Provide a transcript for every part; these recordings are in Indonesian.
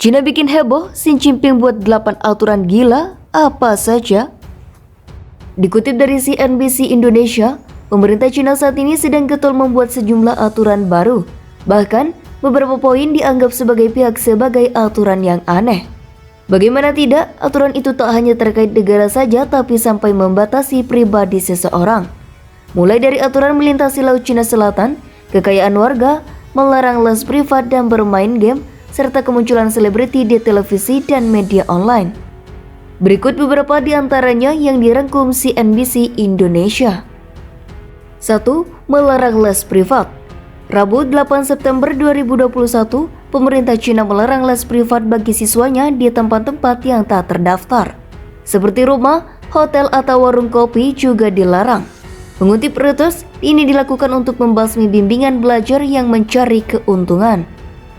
Cina bikin heboh, Xi Jinping buat 8 aturan gila, apa saja? Dikutip dari CNBC Indonesia, pemerintah Cina saat ini sedang getol membuat sejumlah aturan baru. Bahkan, beberapa poin dianggap sebagai pihak sebagai aturan yang aneh. Bagaimana tidak, aturan itu tak hanya terkait negara saja tapi sampai membatasi pribadi seseorang. Mulai dari aturan melintasi Laut Cina Selatan, kekayaan warga, melarang les privat dan bermain game, serta kemunculan selebriti di televisi dan media online. Berikut beberapa di antaranya yang dirangkum CNBC Indonesia. 1. Melarang les privat. Rabu 8 September 2021, pemerintah Cina melarang les privat bagi siswanya di tempat-tempat yang tak terdaftar. Seperti rumah, hotel atau warung kopi juga dilarang. Mengutip Reuters, ini dilakukan untuk membasmi bimbingan belajar yang mencari keuntungan.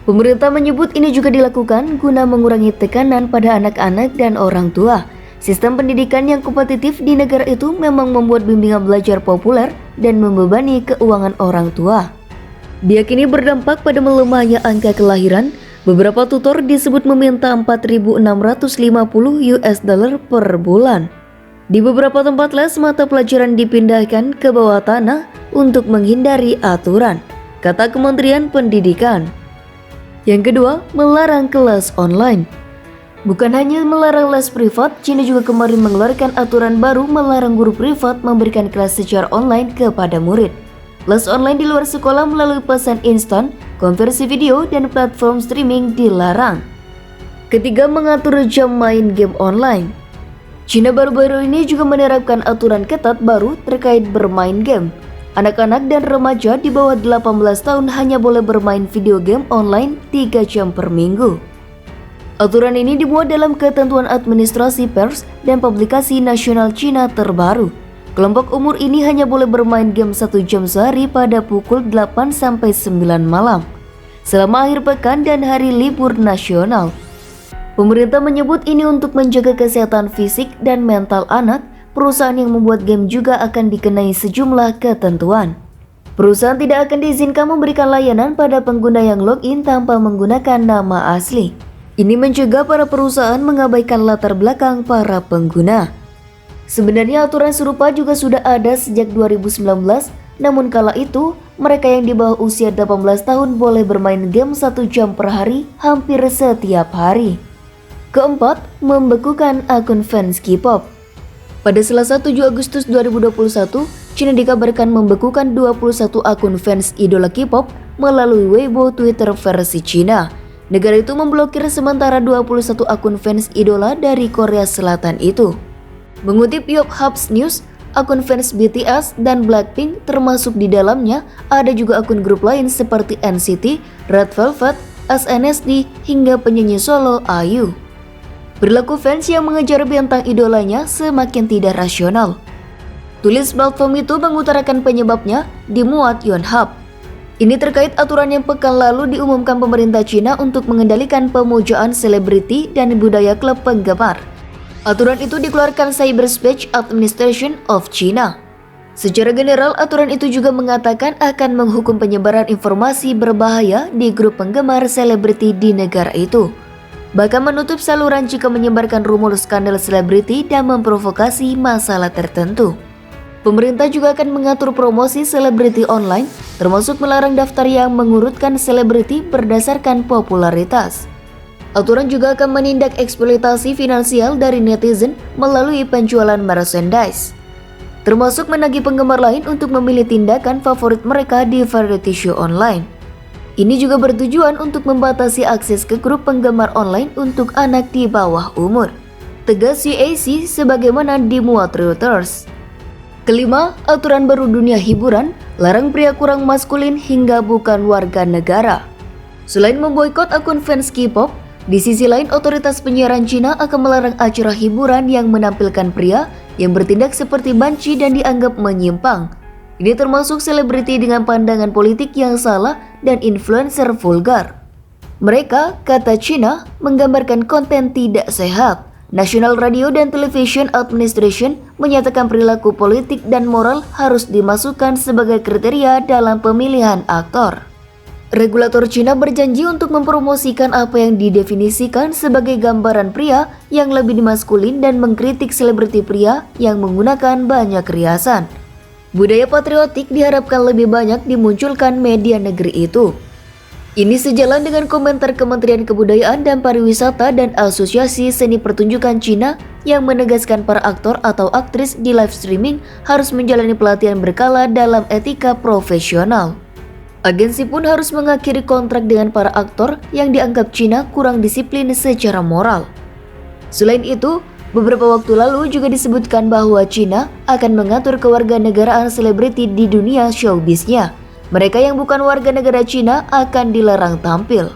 Pemerintah menyebut ini juga dilakukan guna mengurangi tekanan pada anak-anak dan orang tua. Sistem pendidikan yang kompetitif di negara itu memang membuat bimbingan belajar populer dan membebani keuangan orang tua. Diyakini berdampak pada melemahnya angka kelahiran. Beberapa tutor disebut meminta $4.650 per bulan. Di beberapa tempat les, mata pelajaran dipindahkan ke bawah tanah untuk menghindari aturan, kata Kementerian Pendidikan. Yang kedua, melarang kelas online. Bukan hanya melarang les privat, Cina juga kemarin mengeluarkan aturan baru melarang guru privat memberikan kelas secara online kepada murid. Les online di luar sekolah melalui pesan instan, konversi video, dan platform streaming dilarang. Ketiga, mengatur jam main game online. Cina baru-baru ini juga menerapkan aturan ketat baru terkait bermain game. Anak-anak dan remaja di bawah 18 tahun hanya boleh bermain video game online 3 jam per minggu. Aturan ini dimuat dalam ketentuan administrasi pers dan publikasi nasional Cina terbaru. Kelompok umur ini hanya boleh bermain game 1 jam sehari pada pukul 8-9 malam, selama akhir pekan dan hari libur nasional. Pemerintah menyebut ini untuk menjaga kesehatan fisik dan mental anak. Perusahaan yang membuat game juga akan dikenai sejumlah ketentuan. Perusahaan tidak akan diizinkan memberikan layanan pada pengguna yang login tanpa menggunakan nama asli. Ini mencegah para perusahaan mengabaikan latar belakang para pengguna. Sebenarnya aturan serupa juga sudah ada sejak 2019, namun kala itu mereka yang di bawah usia 18 tahun boleh bermain game 1 jam per hari hampir setiap hari. Keempat, membekukan akun fans K-pop. Pada Selasa 7 Agustus 2021, Cina dikabarkan membekukan 21 akun fans idola K-pop melalui Weibo Twitter versi Cina. Negara itu memblokir sementara 21 akun fans idola dari Korea Selatan itu. Mengutip Yonhap News, akun fans BTS dan Blackpink termasuk di dalamnya. Ada juga akun grup lain seperti NCT, Red Velvet, SNSD, hingga penyanyi solo IU. Perilaku fans yang mengejar bintang idolanya semakin tidak rasional. Tulis platform itu mengutarakan penyebabnya, dimuat Yonhap. Ini terkait aturan yang pekan lalu diumumkan pemerintah Cina untuk mengendalikan pemujaan selebriti dan budaya klub penggemar. Aturan itu dikeluarkan Cyberspace Administration of China. Secara general, aturan itu juga mengatakan akan menghukum penyebaran informasi berbahaya di grup penggemar selebriti di negara itu. Bahkan menutup saluran jika menyebarkan rumor skandal selebriti dan memprovokasi masalah tertentu. Pemerintah juga akan mengatur promosi selebriti online, termasuk melarang daftar yang mengurutkan selebriti berdasarkan popularitas. Aturan juga akan menindak eksploitasi finansial dari netizen melalui penjualan merchandise, termasuk menagih penggemar lain untuk memilih tindakan favorit mereka di variety show online. Ini juga bertujuan untuk membatasi akses ke grup penggemar online untuk anak di bawah umur. Tegas CAC sebagaimana dimuat Reuters. Kelima, aturan baru dunia hiburan, larang pria kurang maskulin hingga bukan warga negara. Selain memboikot akun fans K-pop, di sisi lain otoritas penyiaran Cina akan melarang acara hiburan yang menampilkan pria yang bertindak seperti banci dan dianggap menyimpang. Ini termasuk selebriti dengan pandangan politik yang salah dan influencer vulgar. Mereka, kata Cina, menggambarkan konten tidak sehat. National Radio dan Television Administration menyatakan perilaku politik dan moral harus dimasukkan sebagai kriteria dalam pemilihan aktor. Regulator Cina berjanji untuk mempromosikan apa yang didefinisikan sebagai gambaran pria yang lebih maskulin dan mengkritik selebriti pria yang menggunakan banyak riasan. Budaya patriotik diharapkan lebih banyak dimunculkan media negeri itu. Ini sejalan dengan komentar Kementerian Kebudayaan dan Pariwisata dan Asosiasi Seni Pertunjukan Cina yang menegaskan para aktor atau aktris di live streaming harus menjalani pelatihan berkala dalam etika profesional. Agensi pun harus mengakhiri kontrak dengan para aktor yang dianggap Cina kurang disiplin secara moral. Selain itu, beberapa waktu lalu juga disebutkan bahwa Cina akan mengatur kewarganegaraan selebriti di dunia showbiznya. Mereka yang bukan warga negara Cina akan dilarang tampil.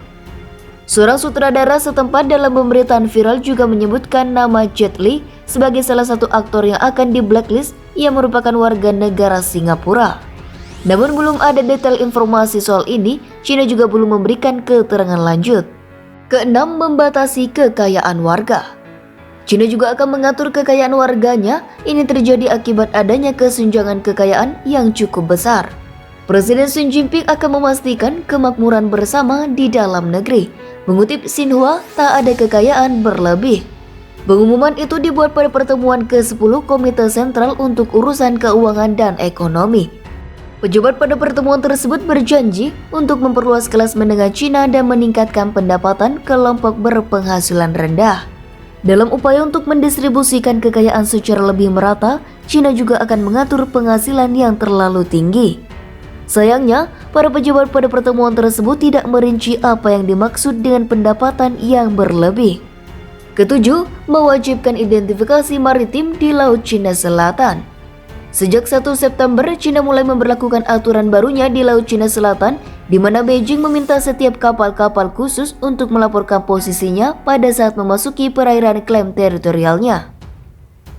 Seorang sutradara setempat dalam pemberitaan viral juga menyebutkan nama Jet Li sebagai salah satu aktor yang akan di blacklist yang merupakan warga negara Singapura. Namun belum ada detail informasi soal ini, Cina juga belum memberikan keterangan lanjut. Keenam, membatasi kekayaan warga. Cina juga akan mengatur kekayaan warganya. Ini terjadi akibat adanya kesenjangan kekayaan yang cukup besar. Presiden Xi Jinping akan memastikan kemakmuran bersama di dalam negeri. Mengutip Xinhua, tak ada kekayaan berlebih. Pengumuman itu dibuat pada pertemuan ke-10 Komite Sentral untuk Urusan Keuangan dan Ekonomi. Pejabat pada pertemuan tersebut berjanji untuk memperluas kelas menengah Cina dan meningkatkan pendapatan kelompok berpenghasilan rendah. Dalam upaya untuk mendistribusikan kekayaan secara lebih merata, Cina juga akan mengatur penghasilan yang terlalu tinggi. Sayangnya, para pejabat pada pertemuan tersebut tidak merinci apa yang dimaksud dengan pendapatan yang berlebih. Ketujuh, mewajibkan identifikasi maritim di Laut Cina Selatan. Sejak 1 September, Cina mulai memberlakukan aturan barunya di Laut Cina Selatan, di mana Beijing meminta setiap kapal-kapal khusus untuk melaporkan posisinya pada saat memasuki perairan klaim teritorialnya.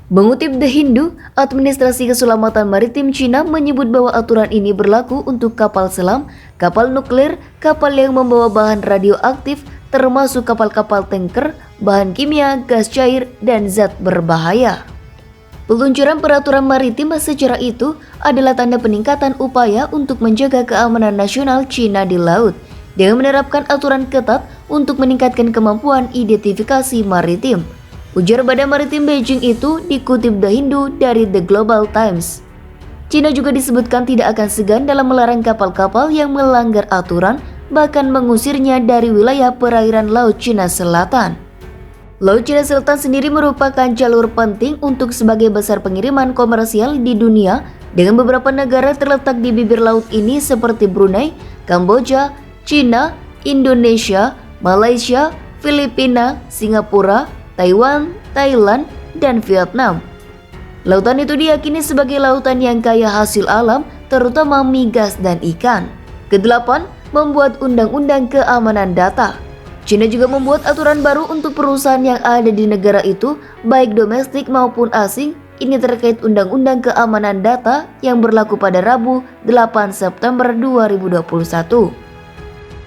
Mengutip The Hindu, Administrasi Keselamatan Maritim Cina menyebut bahwa aturan ini berlaku untuk kapal selam, kapal nuklir, kapal yang membawa bahan radioaktif, termasuk kapal-kapal tanker, bahan kimia, gas cair, dan zat berbahaya. Peluncuran peraturan maritim secara itu adalah tanda peningkatan upaya untuk menjaga keamanan nasional Cina di laut dengan menerapkan aturan ketat untuk meningkatkan kemampuan identifikasi maritim. Ujar Badan Maritim Beijing itu dikutip The Hindu dari The Global Times. Cina juga disebutkan tidak akan segan dalam melarang kapal-kapal yang melanggar aturan, bahkan mengusirnya dari wilayah perairan Laut Cina Selatan. Laut Cina Selatan sendiri merupakan jalur penting untuk sebagai besar pengiriman komersial di dunia dengan beberapa negara terletak di bibir laut ini seperti Brunei, Kamboja, Cina, Indonesia, Malaysia, Filipina, Singapura, Taiwan, Thailand, dan Vietnam. Lautan itu diyakini sebagai lautan yang kaya hasil alam, terutama migas dan ikan. Kedelapan, membuat undang-undang keamanan data. Cina juga membuat aturan baru untuk perusahaan yang ada di negara itu, baik domestik maupun asing. Ini terkait Undang-Undang Keamanan Data yang berlaku pada Rabu 8 September 2021.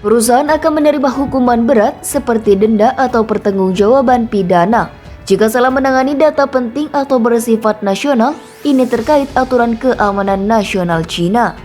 Perusahaan akan menerima hukuman berat seperti denda atau pertanggungjawaban pidana jika salah menangani data penting atau bersifat nasional. Ini terkait aturan keamanan nasional Cina.